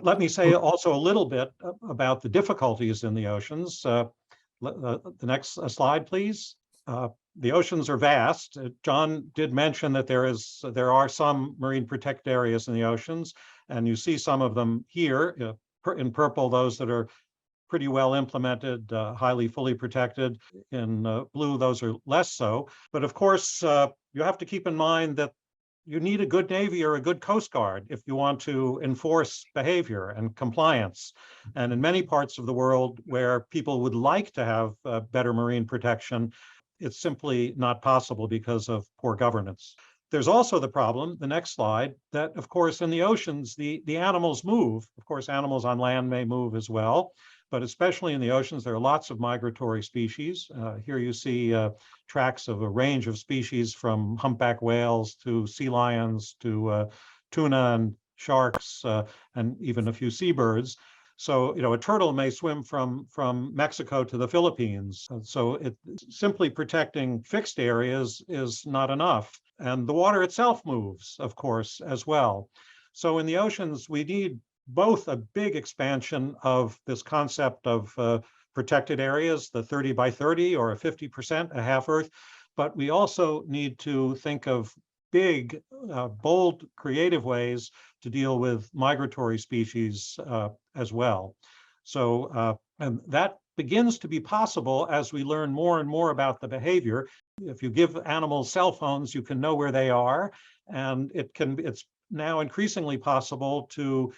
Let me say also a little bit about the difficulties in the oceans. The next slide, please. The oceans are vast. John did mention that there are some marine protected areas in the oceans, and you see some of them here in purple, those that are pretty well implemented, highly fully protected. In blue, those are less so. But of course, you have to keep in mind that you need a good Navy or a good Coast Guard if you want to enforce behavior and compliance. And in many parts of the world where people would like to have better marine protection, it's simply not possible because of poor governance. There's also the problem, the next slide, that of course in the oceans, the animals move. Of course, animals on land may move as well, but especially in the oceans, there are lots of migratory species. Here you see tracks of a range of species from humpback whales to sea lions to tuna and sharks and even a few seabirds. So, a turtle may swim from Mexico to the Philippines. So simply protecting fixed areas is not enough. And the water itself moves, of course, as well. So in the oceans, we need both a big expansion of this concept of protected areas, the 30 by 30 or a 50%, a half Earth, but we also need to think of big, bold, creative ways to deal with migratory species as well. So and that begins to be possible as we learn more and more about the behavior. If you give animals cell phones, you can know where they are, and it's now increasingly possible to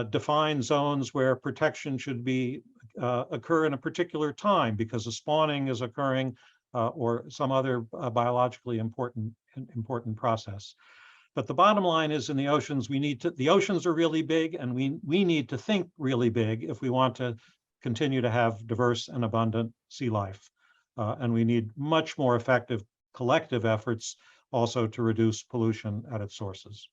define zones where protection should be occur in a particular time because a spawning is occurring or some other biologically important process. But the bottom line is in the oceans, the oceans are really big, and we need to think really big if we want to continue to have diverse and abundant sea life. And we need much more effective collective efforts also to reduce pollution at its sources.